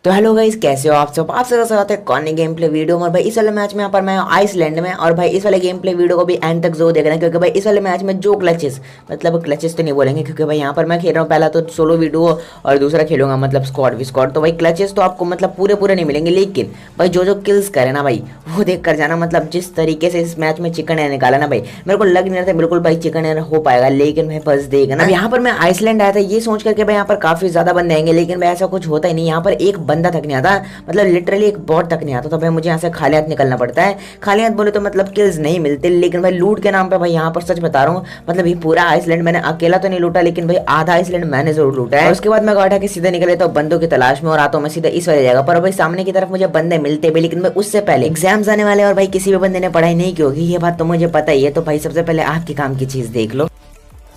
तो hello guys, कैसे हो आप सब। आप सबका स्वागत है कॉर्नी गेम प्ले वीडियो में। और भाई इस वाले मैच में यहाँ पर मैं आइसलैंड में। और भाई इस वाले गेम प्ले वीडियो को भी एंड तक जरूर देखना, क्योंकि भाई इस वाले मैच में जो क्लचेस, मतलब क्लचेस तो नहीं बोलेंगे क्योंकि भाई यहाँ पर मैं खेल रहा हूँ पहला तो सोलो वीडियो और दूसरा खेलूंगा मतलब स्क्वाड भी स्क्वाड। तो भाई क्लचेस तो आपको मतलब पूरे पूरे नहीं मिलेंगे, लेकिन भाई जो जो किल्स करे ना भाई वो देख कर जाना। मतलब जिस तरीके से इस मैच में चिकन एयर निकाला ना भाई, मेरे को लग नहीं रहा था बिल्कुल भाई चिकन एयर हो पाएगा, लेकिन भाई बस देखना। अब यहाँ पर मैं आइसलैंड आया था ये सोच करके भाई यहाँ पर काफी ज्यादा बंदे आएंगे, लेकिन भाई ऐसा कुछ होता ही नहीं। यहाँ पर एक बंदा तक नहीं आता, मतलब लिटरली एक बॉट तक नहीं आता। तो भाई मुझे यहाँ से खाली हाथ निकलना पड़ता है। खाली हाथ बोले तो मतलब किल्स नहीं मिलते, लेकिन भाई लूट के नाम पे भाई यहाँ पर सच बता रहा हूँ, मतलब ये पूरा आइसलैंड मैंने अकेला तो नहीं लूटा, लेकिन भाई आधा आइसलैंड मैंने जरूर लूटा है। और उसके बाद मैं गाड़ा के सीधे निकले तो बंदों की तलाश में, और आता हूँ मैं सीधा इस वाली जगह पर। भाई सामने की तरफ मुझे बंदे मिलते भी, लेकिन भाई उससे पहले एग्जाम्स आने वाले और भाई किसी भी बंदे ने पढ़ाई नहीं की होगी, ये बात तो मुझे पता ही है। तो भाई सबसे पहले आपके काम की चीज देख लो।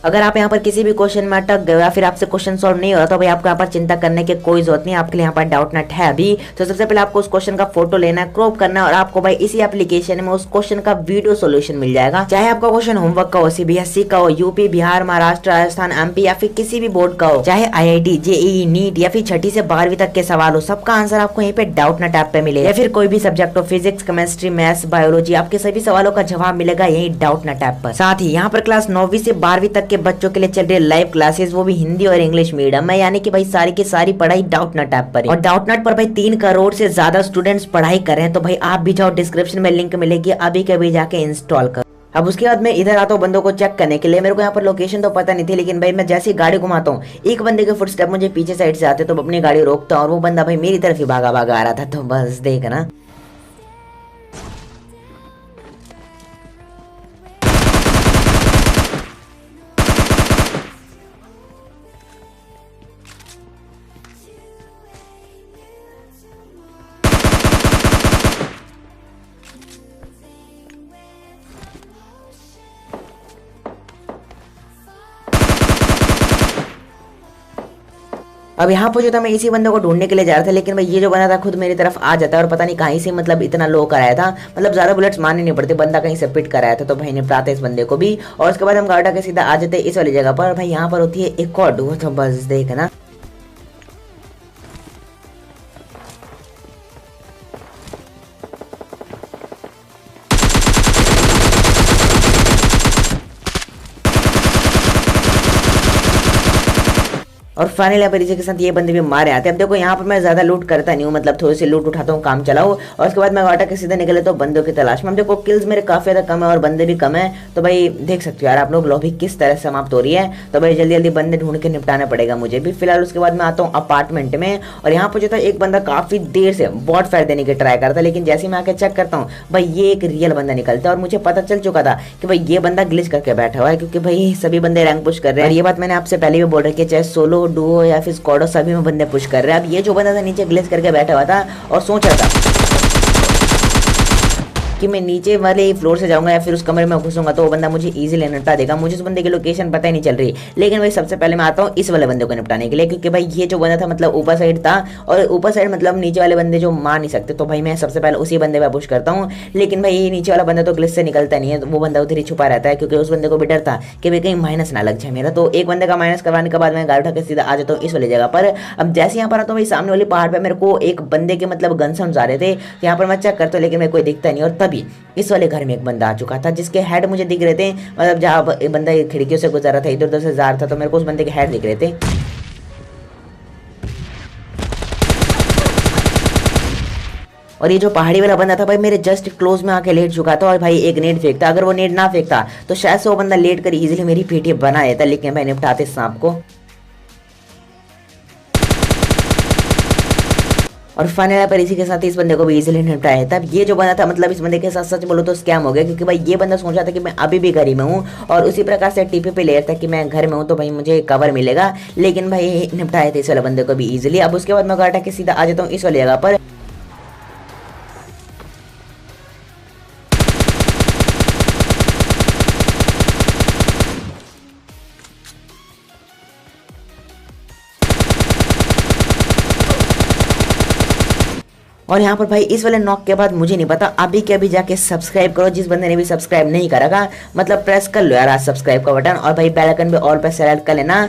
अगर आप यहाँ पर किसी भी क्वेश्चन में अटक गए या फिर आपसे क्वेश्चन सॉल्व नहीं हो रहा, तो भाई आपको यहाँ पर चिंता करने की कोई जरूरत नहीं। आपके लिए यहाँ पर डाउट नट है अभी। तो सबसे पहले आपको उस क्वेश्चन का फोटो लेना है, क्रॉप करना है, और आपको भाई इसी एप्लीकेशन में उस क्वेश्चन का वीडियो सोल्यूशन मिल जाएगा। चाहे आपका क्वेश्चन होमवर्क का हो, सीबीएसई का हो, यूपी, बिहार, महाराष्ट्र, राजस्थान, एमपी या फिर किसी भी बोर्ड का हो, चाहे आईआईटी, जेईई, नीट या फिर 6ठी से 12वीं तक के सवाल हो, सबका आंसर आपको यहीं पे डाउट नट ऐप पे मिलेगा। या फिर कोई भी सब्जेक्ट हो, फिजिक्स, केमिस्ट्री, मैथ्स, बायोलॉजी, आपके सभी सवालों का जवाब मिलेगा यही डाउट नट ऐप पर। साथ ही यहाँ पर क्लास 9वीं से 12वीं तक के बच्चों के लिए चल रही लाइव क्लासेस, वो भी हिंदी और इंग्लिश मीडियम में, यानी कि भाई सारी की सारी पढ़ाई डाउट नट ऐप पर है। और डाउट नट पर भाई 3 करोड़ से ज्यादा स्टूडेंट्स पढ़ाई कर रहे हैं। तो भाई आप भी जाओ, डिस्क्रिप्शन में लिंक मिलेगी, अभी कभी जाके इंस्टॉल करो। अब उसके बाद मैं इधर आता हूँ बंदों को चेक करने के लिए। मेरे को यहाँ पर लोकेशन तो पता नहीं थी, लेकिन भाई मैं जैसे ही गाड़ी घुमाता हूँ एक बंदे के फुटस्टेप मुझे पीछे साइड से आते, तो अपनी गाड़ी रोकता हूँ और वो बंदा भाई मेरी तरफ ही भागा भागा आ रहा था। तो बस देखना। अब यहाँ पर जो था मैं इसी बंदे को ढूंढने के लिए जा रहा था, लेकिन भाई ये जो बंदा था खुद मेरी तरफ आ जाता है, और पता नहीं कहीं से मतलब इतना लो कराया था, मतलब ज्यादा बुलेट्स मारने नहीं पड़ते, बंदा कहीं से पिट कराया था। तो भाई निपटाते इस बंदे को भी, और उसके बाद हम गाड़ा के सीधा आ जाते इस वाली जगह पर। भाई यहाँ पर होती है एक और डूर, तो बस देखना। और फाइनली यहाँ पर इसी के साथ ये बंदे भी मारे आते हैं। अब देखो यहाँ पर मैं ज्यादा लूट करता नहीं हूँ, मतलब थोड़ी सी लूट उठाता हूँ, काम चलाओ, और उसके बाद मैं गाटा के सीधे निकले तो बंदों की तलाश में। अब देखो किल्स मेरे काफी ज्यादा कम है और बंदे भी कम है, तो भाई देख सकते हो यार आप लोग लॉबी किस तरह समाप्त हो रही है। तो भाई जल्दी जल्दी बंदे ढूंढ के निपटाना पड़ेगा मुझे भी फिलहाल। उसके बाद मैं आता हूँ अपार्टमेंट में, और यहाँ पर जो था एक बंदा काफी देर से बॉट फायर देने की ट्राई करता, लेकिन जैसे ही मैं आके चेक करता हूँ भाई ये एक रियल बंदा निकलता है। और मुझे पता चल चुका था कि भाई ये बंदा ग्लिच करके बैठा हुआ है, क्योंकि भाई सभी बंदे रैंक पुश कर रहे हैं। और ये बात मैंने आपसे पहले भी बोल रखी है, चाहे सोलो, डुओ या फिर स्क्वाड, सभी में बंदे पुश कर रहे हैं। अब ये जो बंदा था नीचे ग्लिच करके बैठा हुआ था और सोच रहा था कि मैं नीचे वाले फ्लोर से जाऊंगा या फिर उस कमरे में घुसूंगा तो वो बंदा मुझे इजीली निपटा देगा। मुझे उस बंदे की लोकेशन पता ही नहीं चल रही, लेकिन भाई सबसे पहले मैं आता हूँ इस वाले बंदे को निपटाने के लिए, क्योंकि भाई ये जो बंदा था मतलब ऊपर साइड था, और ऊपर साइड मतलब नीचे वाले बंदे जो मार नहीं सकते, तो भाई मैं सबसे पहले उसी बंदे पर पुश करता हूँ। लेकिन भाई ये नीचे वाला बंदा तो ग्लिच से निकलता नहीं है, तो वो बंदा उधर ही छुपा रहता है, क्योंकि उस बंदे को भी डर था कि भाई कहीं माइनस ना लग जाए मेरा। तो एक बंदे का माइनस करवाने के बाद मैं गाड़ी उठा के सीधा आ जाता हूँ इस वाली जगह पर। अब जैसे यहाँ पर आता हूँ भाई सामने वाली पहाड़ पर मेरे को एक बंदे के मतलब गन साउंड आ रहे थे, यहाँ पर मैं चेक करता हूँ लेकिन मेरे कोई दिखता नहीं। और तभी इस वाले घर में एक बंदा आ चुका था जिसके हेड मुझे दिख रहे थे, मतलब जहाँ बंदा खिड़कियों से गुजर रहा था, इधर उधर से जा रहा था, तो मेरे को उस बंदे के हेड दिख रहे थे। और ये जो पहाड़ी वाला बंदा था भाई मेरे जस्ट क्लोज में आके लेट चुका था, और भाई एक नेट फेंकता, अगर वो नेट ना फेंकता तो शायद से वो बंदा लेट कर इजीली मेरी पीठी बना देता, लेकिन भाई निपटाते सांप को। और फाइनल पर इसी के साथ इस बंदे को भी इजीली निपटाया। तब ये जो बंदा था मतलब इस बंदे के साथ सच बोलो तो स्कैम हो गया, क्योंकि भाई ये बंदा सोच रहा था कि मैं अभी भी घर ही में हूँ, और उसी प्रकार से टीपी पे ले रहा था कि मैं घर में हूँ तो भाई मुझे कवर मिलेगा, लेकिन भाई निपटाए थे इस वाले बंदे को भी इजीली। अब उसके बाद मैं गाटा के सीधा आ जाता हूँ इस वाली जगह पर। और यहाँ पर भाई इस वाले नॉक के बाद मुझे नहीं पता, अभी के अभी जाके सब्सक्राइब करो, जिस बंदे ने भी सब्सक्राइब नहीं करा मतलब प्रेस कर लो यार आज सब्सक्राइब का बटन, और भाई बेल आइकन पे ऑल पे सेलेक्ट कर लेना।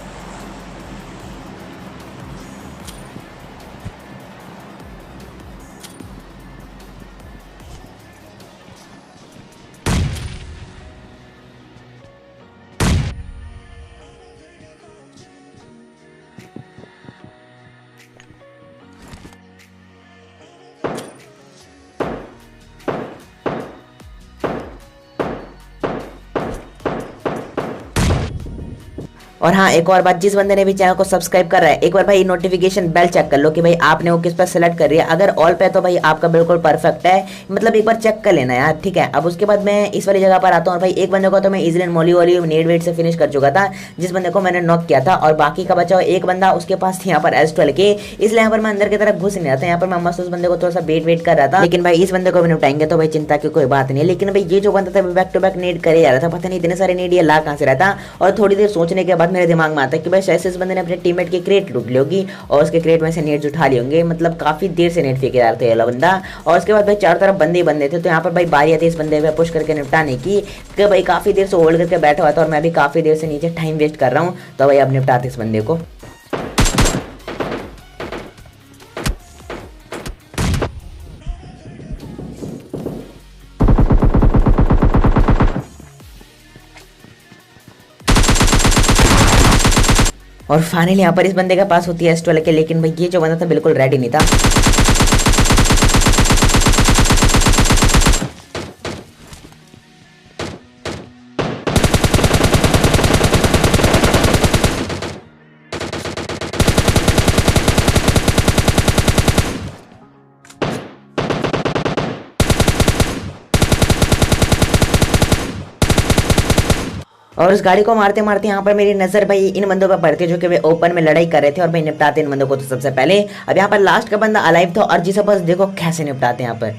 और हाँ, एक और बात, जिस बंदे ने भी चैनल को सब्सक्राइब कर रहा है, एक बार भाई नोटिफिकेशन बेल चेक कर लो कि भाई आपने वो किस पर सेलेक्ट कर रही है। अगर ऑल पे तो भाई आपका बिल्कुल परफेक्ट है, मतलब एक बार चेक कर लेना यार, ठीक है। अब उसके बाद मैं इस वाली जगह पर आता हूँ और भाई एक बंदे को तो मैं इजीली मॉली वॉली नेट वेट से फिनिश कर चुका था, जिस बंदे को मैंने नॉक किया था, और बाकी का बचा एक बंदा, उसके पास थी यहाँ पर S12 के, इसलिए यहाँ पर मैं अंदर की तरफ घुस नहीं रहा था। यहाँ पर मैं मस्त उस बंदे को थोड़ा सा वेट कर रहा था, लेकिन भाई इस बंदे को भी निपटाएंगे तो भाई चिंता की कोई बात नहीं है। लेकिन भाई ये जो बंदा था बैक टू बैक नेट करे जा रहा था, पता नहीं इतने सारे नेट ये ला कहाँ से रहता। और थोड़ी देर सोचने के बाद मेरे दिमाग में आता है कि भाई शायद इस बंदे ने अपने टीममेट की क्रेट लूट ली होगी और उसके क्रेट में से नेट्स उठा लिए होंगे, मतलब काफी देर से नेट फेंके जा रहे थे ये बंदा। और उसके बाद भाई चारों तरफ बंदे ही बंदे थे, तो यहाँ पर भाई बारी आती है इस बंदे पे पुश करके निपटाने की, कि भाई काफी देर से होल्ड करके बैठा हुआ था और मैं भी काफी देर से नीचे टाइम वेस्ट कर रहा हूँ, तो भाई अब निपटाते इस बंदे को। और फाइनली यहाँ पर इस बंदे के पास होती है S12 के, लेकिन भाई ये जो बंदा था बिल्कुल रेडी नहीं था। और उस गाड़ी को मारते मारते यहाँ पर मेरी नजर भाई इन बंदों पर पड़ती है, जो कि वे ओपन में लड़ाई कर रहे थे, और भाई निपटाते इन बंदों को तो सबसे पहले। अब यहाँ पर लास्ट का बंदा अलाइव था, और जिसे बस देखो कैसे निपटाते हैं यहाँ पर।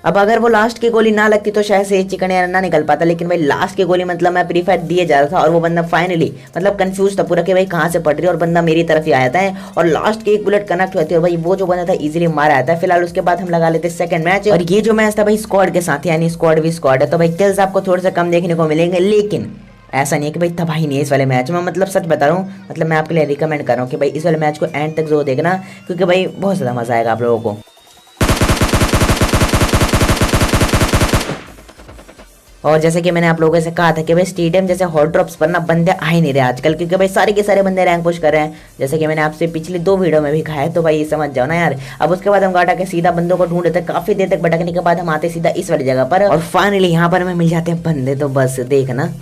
अब अगर वो लास्ट की गोली ना लगती तो शायद से चिकन यार ना निकल पाता, लेकिन भाई लास्ट की गोली मतलब मैं प्री फायर दिए जा रहा था, और वो बंदा फाइनली मतलब कंफ्यूज था पूरा कि भाई कहाँ से पड़ रही है, और बंदा मेरी तरफ ही आया था, और लास्ट की एक बुलेट कनेक्ट हुई थी, और भाई वो जो बंदा था इजीली मारा आया था। फिलहाल उसके बाद हम लगा लेते सेकंड मैच, और ये जो मैच था भाई स्क्वाड के साथ, यानी स्क्वाड भी स्क्वाड है, तो भाई किल्स आपको थोड़े से कम देखने को मिलेंगे, लेकिन ऐसा नहीं है कि भाई तबाही नहीं है इस वाले मैच में, मतलब सच बता रहा हूँ, मतलब मैं आपके लिए रिकमेंड कर रहा हूँ कि भाई इस वाले मैच को एंड तक जरूर देखना, क्योंकि भाई बहुत ज़्यादा मजा आएगा आप लोगों को। और जैसे कि मैंने आप लोगों से कहा था कि भाई स्टेडियम जैसे हॉट ड्रॉप्स पर ना बंदे आ ही नहीं रहे आजकल, क्योंकि भाई सारे के सारे बंदे रैंक पुश कर रहे हैं, जैसे कि मैंने आपसे पिछली 2 वीडियो में भी कहा है, तो भाई समझ जाओ ना यार। अब उसके बाद हम गाटा के सीधा बंदों को ढूंढते थे, काफी देर तक भटकने के बाद हम आते सीधा इस वाली जगह पर, और फाइनली यहाँ पर हमें मिल जाते हैं बंदे, तो बस देखना।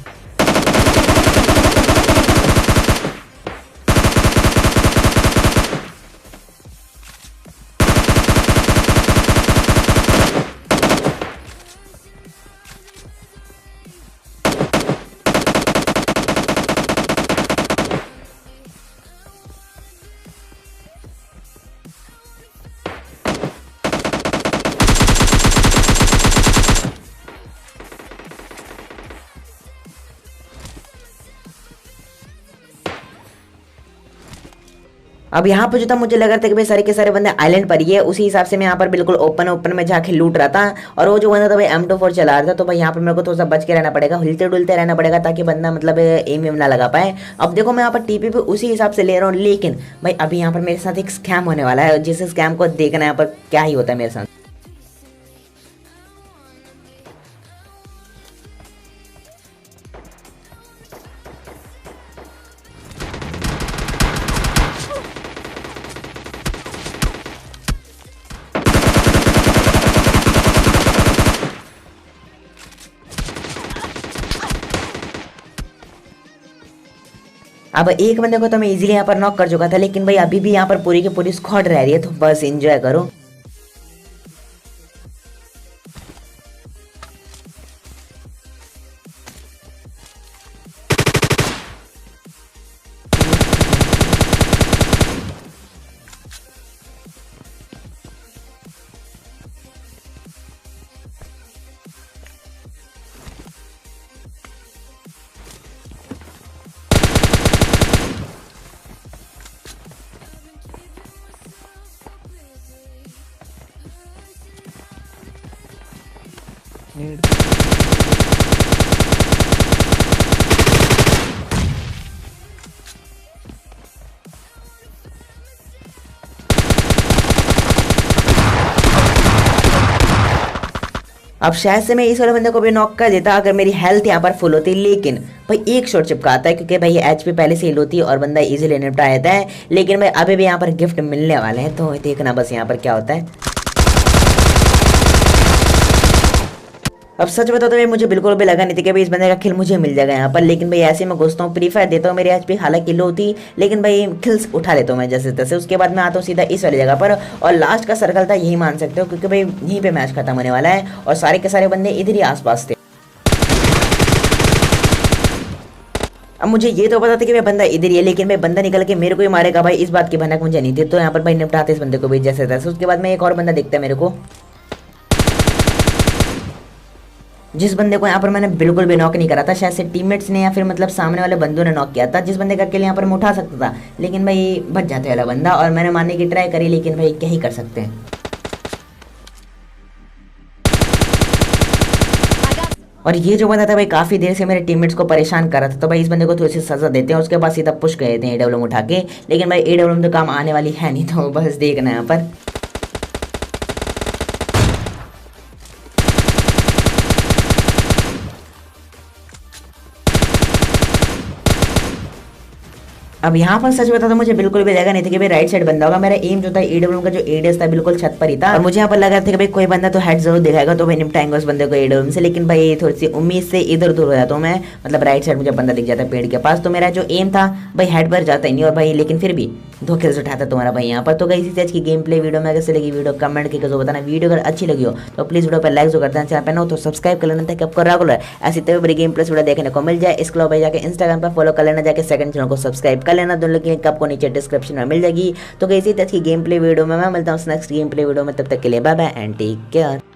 अब यहाँ पर जो था मुझे लग रहा था कि भाई सारे के सारे बंदे आइलैंड पर ही है, उसी हिसाब से मैं यहाँ पर बिल्कुल ओपन में जाके लूट रहा था, और वो जो बंदा था भाई M24 चला रहा था, तो भाई यहाँ पर मेरे को थोड़ा सा बच के रहना पड़ेगा, हिलते डुलते रहना पड़ेगा, ताकि बंदा मतलब एम ना लगा पाए। अब देखो मैं यहाँ पर TP पे उसी हिसाब से ले रहा हूँ, लेकिन भाई अभी यहाँ पर मेरे साथ एक स्कैम होने वाला है, जिस स्कैम को देखना यहाँ पर क्या ही होता है मेरे साथ। अब एक बंदे को तो मैं इजीली यहाँ पर नॉक कर चुका था, लेकिन भाई अभी भी यहाँ पर पूरी की पूरी स्क्वाड रह रही है, तो बस एंजॉय करो। अब शायद से मैं इस वाले बंदे को भी नॉक कर देता अगर मेरी हेल्थ यहाँ पर फुल होती, लेकिन भाई एक शॉट चिपकाता है क्योंकि भाई ये एचपी पहले से ही लो थी और बंदा इजीली निपटा देता है। लेकिन भाई अभी भी यहाँ पर गिफ्ट मिलने वाले हैं, तो देखना बस यहाँ पर क्या होता है। अब सच बताओ तो भाई मुझे बिल्कुल भी लगा नहीं था कि भाई इस बंदे का किल मुझे मिल जाएगा यहाँ पर, लेकिन भाई ऐसे मैं घुसता हूँ, प्री फायर देता हूँ, मेरी एचपी हालांकि लो थी, लेकिन भाई किल्स उठा लेता हूँ मैं जैसे तैसे। उसके बाद मैं आता हूँ सीधा इस वाली जगह पर, और लास्ट का सर्कल था यही मान सकते हो, क्योंकि भाई यहीं पे मैच खत्म होने वाला है और सारे के सारे बंदे इधर ही आसपास थे। अब मुझे ये तो पता था कि भाई बंदा इधर ही है, लेकिन भाई बंदा निकल के मेरे को ही मारेगा भाई, इस बात की भनक मुझे नहीं थी। तो यहाँ पर भाई निपटाते इस बंदे को भी जैसे तैसे। उसके बाद में एक और बंदा दिखता है मेरे को, जिस बंदे को यहाँ पर मैंने बिल्कुल भी नॉक नहीं करा था, शायद से टीममेट्स ने या फिर मतलब सामने वाले बंदों ने नॉक किया था, जिस बंदे का किल यहाँ पर मैं उठा सकता था, लेकिन भाई बच जाते वाला बंदा, और मैंने मारने की ट्राई करी, लेकिन भाई क्या ही कर सकते हैं। और ये जो बंदा था भाई काफी देर से मेरे टीममेट्स को परेशान कर रहा था, तो भाई इस बंदे को थोड़ी सी सजा देते हैं, उसके बाद सीधा पुश कर देते हैं एडब्ल्यूएम उठा के। लेकिन भाई एडब्ल्यूएम तो काम आने वाली है नहीं, तो बस देखना यहाँ पर। अब यहाँ पर सच बता तो मुझे बिल्कुल भी लगा नहीं था कि भाई राइट साइड बंदा होगा। मेरा एम जो था एडब्ल्यूएम का जो एडीएस था बिल्कुल छत पर ही था, और मुझे यहाँ पर लगा था कि भाई कोई बंदा तो हेड जरूर दिखाएगा, तो भाई निपटाएंगे उस बंदे को एडब्ल्यूएम से। लेकिन भाई थोड़ी सी उम्मीद से इधर उधर हो जाता हूँ मैं, मतलब राइट साइड मुझे बंदा दिख जाता है पेड़ के पास, तो मेरा जो एम था भाई हेड पर जाता ही नहीं, और भाई लेकिन फिर भी दो किल्स उठाता तुम्हारा भाई यहाँ पर। तो कहीं इसी आज की गेम प्ले वीडियो में कैसे लगी वीडियो कमेंट करके जो बताना। वीडियो अगर अच्छी लगी हो तो प्लीज वीडियो पर लाइक जो करते हैं, चैनल पर ना हो तो सब्सक्राइब कर लेना ताकि आपको रेगुलर ऐसी तभी बड़ी गेम प्लेस वीडियो देखने को मिल जाए। इसके अलावा जाकर इंस्टाग्राम पर फॉलो कर लेना, जाकर सेकंड चैनल को सब्सक्राइब कर लेना, दोनों लिंक आपको नीचे डिस्क्रिप्शन में मिल जाएगी। तो कहीं इसी आज की गेम प्ले वीडियो में मैं मिलता हूँ नेक्स्ट गेम प्ले वीडियो में, तब तक के लिए bye bye and take care.